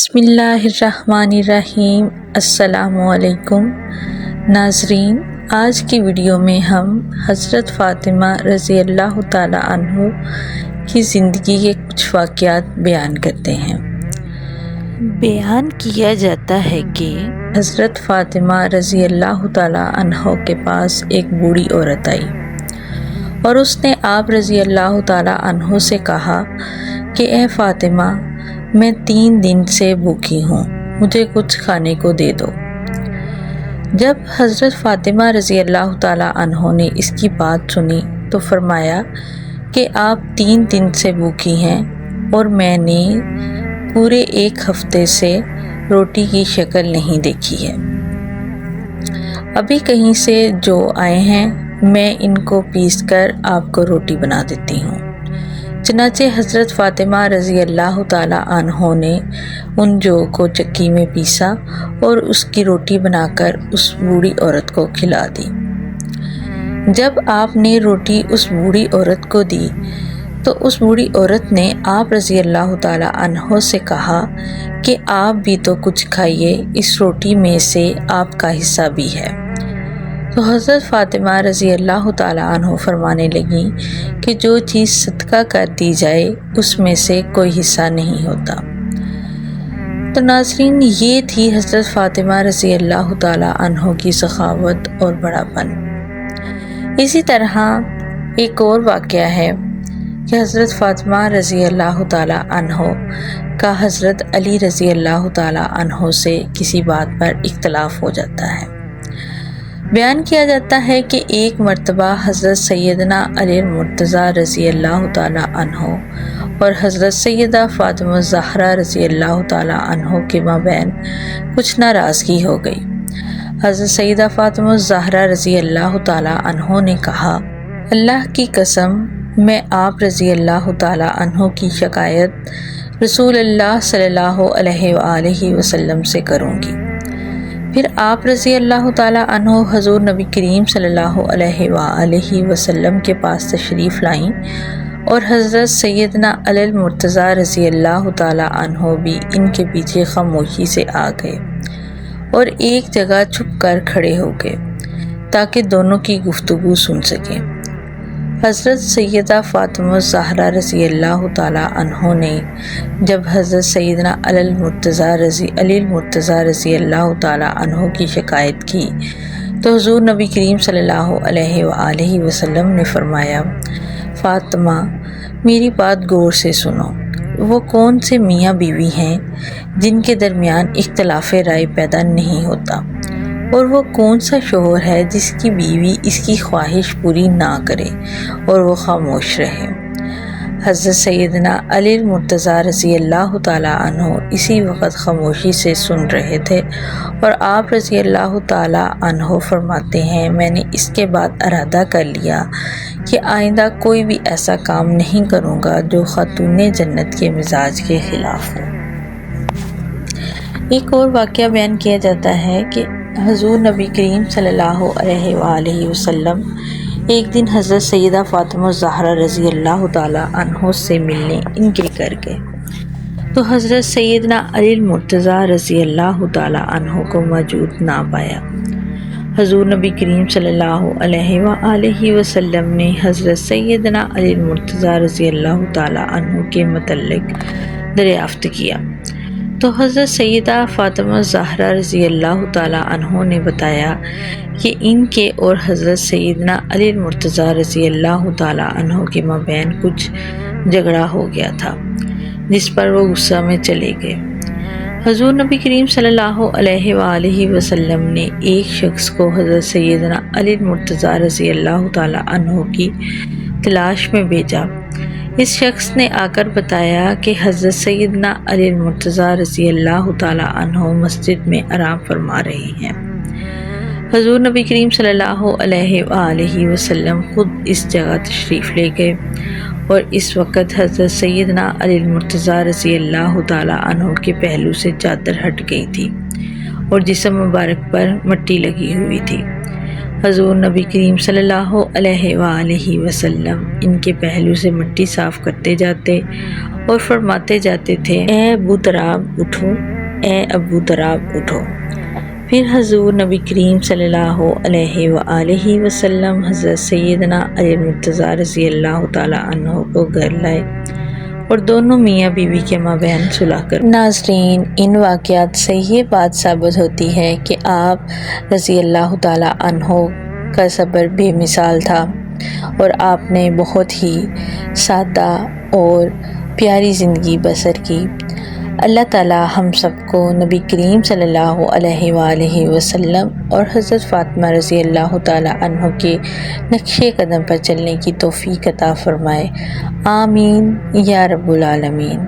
بسم اللہ الرحمن الرحیم۔ السلام علیکم ناظرین، آج کی ویڈیو میں ہم حضرت فاطمہ رضی اللہ تعالی عنہ کی زندگی کے کچھ واقعات بیان کرتے ہیں۔ بیان کیا جاتا ہے کہ حضرت فاطمہ رضی اللہ تعالی عنہ کے پاس ایک بوڑھی عورت آئی اور اس نے آپ رضی اللہ تعالی عنہ سے کہا کہ اے فاطمہ، میں 3 دن سے بھوکی ہوں، مجھے کچھ کھانے کو دے دو۔ جب حضرت فاطمہ رضی اللہ تعالی عنہ نے اس کی بات سنی تو فرمایا کہ آپ 3 دن سے بھوکی ہیں اور میں نے پورے 1 ہفتے سے روٹی کی شکل نہیں دیکھی ہے۔ ابھی کہیں سے جو آئے ہیں میں ان کو پیس کر آپ کو روٹی بنا دیتی ہوں۔ چنانچہ حضرت فاطمہ رضی اللہ تعالی عنہ نے ان جو کو چکی میں پیسا اور اس کی روٹی بنا کر اس بوڑھی عورت کو کھلا دی۔ جب آپ نے روٹی اس بوڑھی عورت کو دی تو اس بوڑھی عورت نے آپ رضی اللہ تعالی عنہ سے کہا کہ آپ بھی تو کچھ کھائیے، اس روٹی میں سے آپ کا حصہ بھی ہے۔ تو حضرت فاطمہ رضی اللہ تعالی عنہ فرمانے لگیں کہ جو چیز صدقہ کر دی جائے اس میں سے کوئی حصہ نہیں ہوتا۔ تو ناظرین، یہ تھی حضرت فاطمہ رضی اللہ تعالی عنہ کی سخاوت اور بڑا پن۔ اسی طرح ایک اور واقعہ ہے کہ حضرت فاطمہ رضی اللہ تعالی عنہ کا حضرت علی رضی اللہ تعالی عنہ سے کسی بات پر اختلاف ہو جاتا ہے۔ بیان کیا جاتا ہے کہ ایک مرتبہ حضرت سیدنا علی مرتضیٰ رضی اللہ تعالی عنہ اور حضرت سیدہ فاطمہ الزہرا رضی اللہ تعالی عنہ کے مابین کچھ ناراضگی ہو گئی۔ حضرت سیدہ فاطمہ الزہرا رضی اللہ تعالی عنہ نے کہا، اللہ کی قسم، میں آپ رضی اللہ تعالی عنہ کی شکایت رسول اللہ صلی اللہ علیہ وآلہ وسلم سے کروں گی۔ پھر آپ رضی اللہ تعالی عنہ حضور نبی کریم صلی اللہ علیہ وآلہ وسلم کے پاس تشریف لائیں اور حضرت سیدنا علی مرتضیٰ رضی اللہ تعالی عنہ بھی ان کے پیچھے خاموشی سے آ گئے اور ایک جگہ چھپ کر کھڑے ہو گئے تاکہ دونوں کی گفتگو سن سکیں۔ حضرت سیدہ فاطمہ الزہرا رضی اللہ تعالی عنہ نے جب حضرت سیدنا علی مرتضیٰ رضی اللہ تعالی عنہ کی شکایت کی تو حضور نبی کریم صلی اللہ علیہ وآلہ وسلم نے فرمایا، فاطمہ، میری بات غور سے سنو۔ وہ کون سے میاں بیوی ہیں جن کے درمیان اختلاف رائے پیدا نہیں ہوتا، اور وہ کون سا شوہر ہے جس کی بیوی اس کی خواہش پوری نہ کرے اور وہ خاموش رہے۔ حضرت سیدنا علی مرتضیٰ رضی اللہ تعالی عنہ اسی وقت خاموشی سے سن رہے تھے اور آپ رضی اللہ تعالی عنہ فرماتے ہیں، میں نے اس کے بعد ارادہ کر لیا کہ آئندہ کوئی بھی ایسا کام نہیں کروں گا جو خاتون جنت کے مزاج کے خلاف ہو۔ ایک اور واقعہ بیان کیا جاتا ہے کہ حضور نبی کریم صلی اللہ علیہ وآلہ وسلم ایک دن حضرت سیدہ فاطمہ الزہرا رضی اللہ تعالی عنہ سے ملنے ان کے گھر گئے تو حضرت سیدنا علی مرتضیٰ رضی اللہ تعالی عنہ کو موجود نہ پایا۔ حضور نبی کریم صلی اللہ علیہ وآلہ وسلم نے حضرت سیدنا علی مرتضیٰ رضی اللہ تعالی عنہ کے متعلق دریافت کیا تو حضرت سیدہ فاطمہ الزہرا رضی اللہ تعالی عنہ نے بتایا کہ ان کے اور حضرت سیدنا علی مرتضیٰ رضی اللہ تعالی عنہ کے مابین کچھ جھگڑا ہو گیا تھا، جس پر وہ غصہ میں چلے گئے۔ حضور نبی کریم صلی اللہ علیہ وآلہ وسلم نے ایک شخص کو حضرت سیدنا علی مرتضیٰ رضی اللہ تعالی عنہ کی تلاش میں بھیجا۔ اس شخص نے آ کر بتایا کہ حضرت سیدنا علی مرتضیٰ رضی اللہ تعالی عنہ مسجد میں آرام فرما رہے ہیں۔ حضور نبی کریم صلی اللہ علیہ وآلہ وسلم خود اس جگہ تشریف لے گئے اور اس وقت حضرت سیدنا علی مرتضیٰ رضی اللہ تعالی عنہ کے پہلو سے چادر ہٹ گئی تھی اور جسم مبارک پر مٹی لگی ہوئی تھی۔ حضور نبی کریم صلی اللہ علیہ وآلہ وسلم ان کے پہلو سے مٹی صاف کرتے جاتے اور فرماتے جاتے تھے، اے ابو تراب اٹھو، اے ابو دراب اٹھو۔ پھر حضور نبی کریم صلی اللہ علیہ وآلہ وسلم حضرت سیدنا علی مرتضیٰ رضی اللہ تعالیٰ عنہ کو گھر لائے اور دونوں میاں بیوی کے مابین صلح کر۔ ناظرین، ان واقعات سے یہ بات ثابت ہوتی ہے کہ آپ رضی اللہ تعالیٰ عنہ کا صبر بے مثال تھا اور آپ نے بہت ہی سادہ اور پیاری زندگی بسر کی۔ اللہ تعالیٰ ہم سب کو نبی کریم صلی اللہ علیہ وآلہ وسلم اور حضرت فاطمہ رضی اللہ تعالیٰ عنہ کے نقش قدم پر چلنے کی توفیق عطا فرمائے، آمین یا رب العالمین۔